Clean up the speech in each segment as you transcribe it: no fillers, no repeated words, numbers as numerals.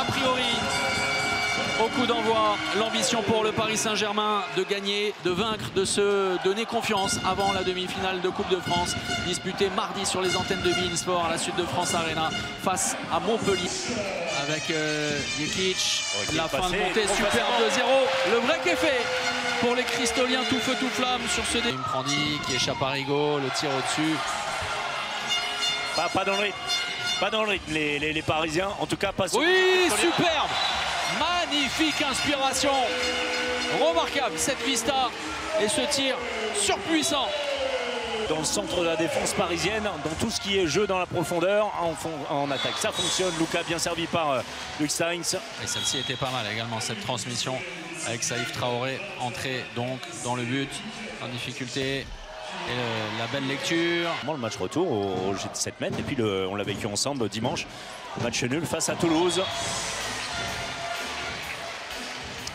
a priori, au coup d'envoi, l'ambition pour le Paris Saint-Germain de gagner, de vaincre, de se donner confiance avant la demi-finale de Coupe de France, disputée mardi sur les antennes de beIN Sport à la Sud de France Arena face à Montpellier. Avec Jekic, la fin de montée superbe de 0. Le break est fait pour les Cristoliens, tout feu tout flamme sur ce début. Prandi qui échappe à Rigaud, le tir au-dessus. Pas dans le rythme. Pas dans le rythme, les Parisiens, en tout cas pas sur. Oui, superbe! Magnifique inspiration, remarquable cette vista et ce tir surpuissant. Dans le centre de la défense parisienne, dans tout ce qui est jeu dans la profondeur, en attaque. Ça fonctionne, Lucas bien servi par Luc Sainz. Et celle-ci était pas mal également, cette transmission avec Saïf Traoré, entrée donc dans le but, en difficulté. Et la belle lecture. Le match retour au G7 mètres et puis on l'a vécu ensemble dimanche. Match nul face à Toulouse.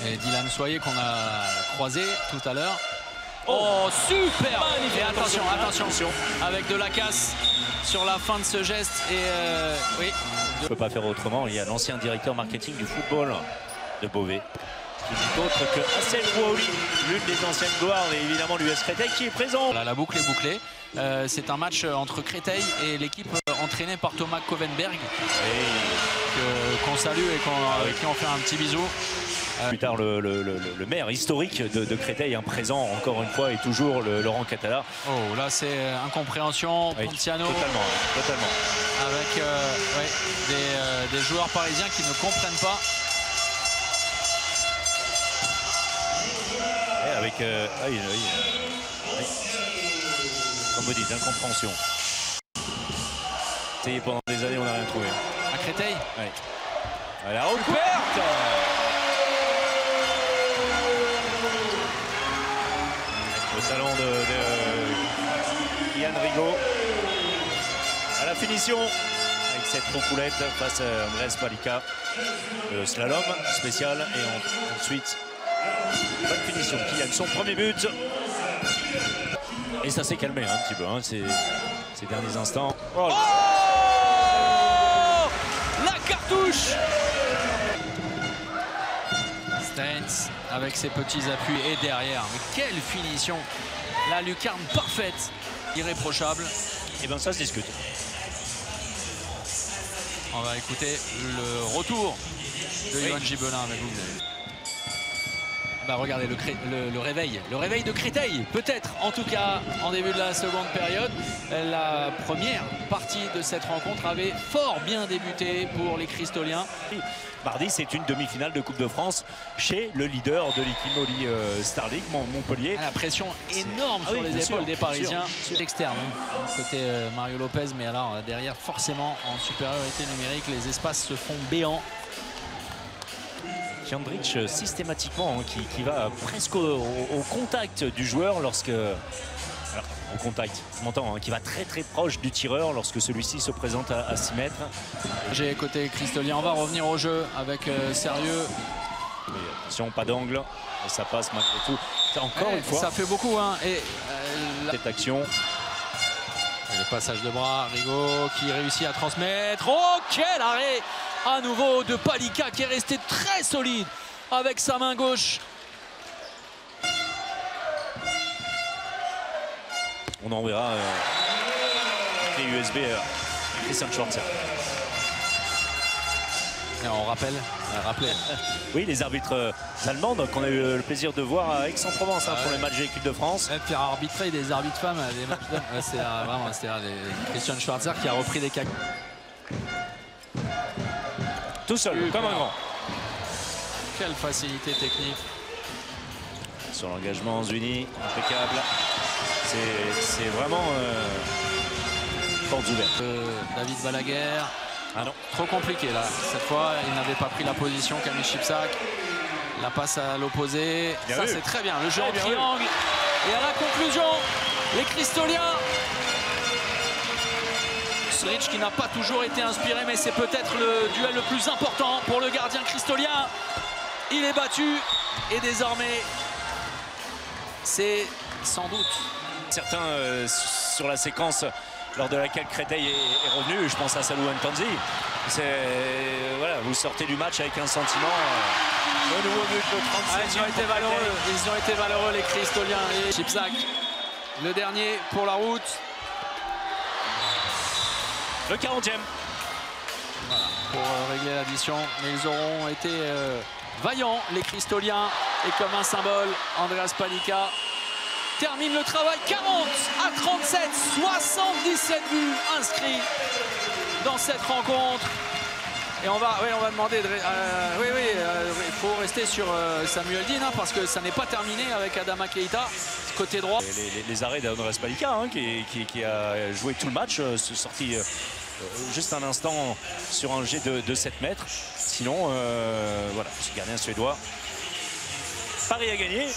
Et Dylan Soyer qu'on a croisé tout à l'heure. Oh, super! Et attention, avec de la casse sur la fin de ce geste. Et oui. On ne peut pas faire autrement. Il y a l'ancien directeur marketing du football de Beauvais, qui n'est autre que Hassel Ouaouli, l'une des anciennes gloires, et évidemment l'US Créteil qui est présent. Voilà, la boucle est bouclée. C'est un match entre Créteil et l'équipe entraînée par Thomas Kovenberg, qu'on salue et qui en fait un petit bisou. Plus tard, le maire historique de Créteil, présent encore une fois, et toujours Laurent Catala. Oh, là c'est incompréhension, Ponciano. Totalement. Avec des joueurs parisiens qui ne comprennent pas. Et avec, comme vous dites, incompréhension. Pendant des années, on n'a rien trouvé. À Créteil. Oui. La recouverte. Le talent de Yann Rigaud. À la finition, avec cette roucoulette face à Andrés Palika. Le slalom spécial et ensuite, bonne finition. Kylian, son premier but. Et ça s'est calmé un petit peu ces derniers instants. Oh, la cartouche! Steins avec ses petits appuis et derrière. Mais quelle finition! La lucarne parfaite, irréprochable. Et bien ça se discute. On va écouter le retour de Yoann Gibelin avec vous. Bah regardez le réveil de Créteil, peut-être en tout cas en début de la seconde période. La première partie de cette rencontre avait fort bien débuté pour les Cristoliens. Mardi, c'est une demi-finale de Coupe de France chez le leader de l'Ikimoli Star League, Montpellier. La pression énorme sur les épaules des Parisiens. Externe, côté Mario Lopez, mais alors derrière forcément en supériorité numérique, les espaces se font béants. Jandrich systématiquement qui va presque au contact du joueur lorsque... Alors, au contact, je m'entends, qui va très proche du tireur lorsque celui-ci se présente à 6 mètres. J'ai côté Cristolien, on va revenir au jeu avec sérieux. Mais attention, pas d'angle, ça passe malgré tout. Encore une fois. Ça fait beaucoup. Cette action. Et le passage de bras, Rigaud qui réussit à transmettre. Oh, quel arrêt à nouveau de Palika qui est resté très solide avec sa main gauche. On enverra les USB Christian Schwarzer. Et on rappelle. Oui, les arbitres allemands qu'on a eu le plaisir de voir à Aix-en-Provence pour les matchs de l'équipe de France. Faire arbitrer des arbitres femmes à des matchs d'hommes. C'est vraiment Christian Schwarzer qui a repris des cacs. Tout seul, comme un grand. Quelle facilité technique. Sur l'engagement, Zuni, impeccable. C'est vraiment portes ouvertes. David Balaguer. Ah non. Trop compliqué là. Cette fois, il n'avait pas pris la position. Camille Chipsac. La passe à l'opposé. Ça, c'est très bien. Le jeu en triangle. Et à la conclusion, les Cristoliens. Sric qui n'a pas toujours été inspiré, mais c'est peut-être le duel le plus important pour le gardien cristolien. Il est battu et désormais, c'est sans doute. Certains sur la séquence lors de laquelle Créteil est revenu, je pense à Salou Ntanzi. Voilà, vous sortez du match avec un sentiment. Le nouveau but de 37. Ils ont été valeureux les Cristoliens. Et Chipsac, le dernier pour la route. Le 40e. Voilà, pour régler l'addition. Mais ils auront été vaillants, les Cristoliens. Et comme un symbole, Andreas Palicka termine le travail. 40 à 37, 77 buts inscrits dans cette rencontre. Et on va demander de... il faut rester sur Samuel Dean, hein, parce que ça n'est pas terminé avec Adama Keita, côté droit. Les arrêts d'Andreas Palicka, hein, qui a joué tout le match, sorti juste un instant sur un jet de 7 mètres. Sinon, voilà, ce gardien suédois. Paris a gagné.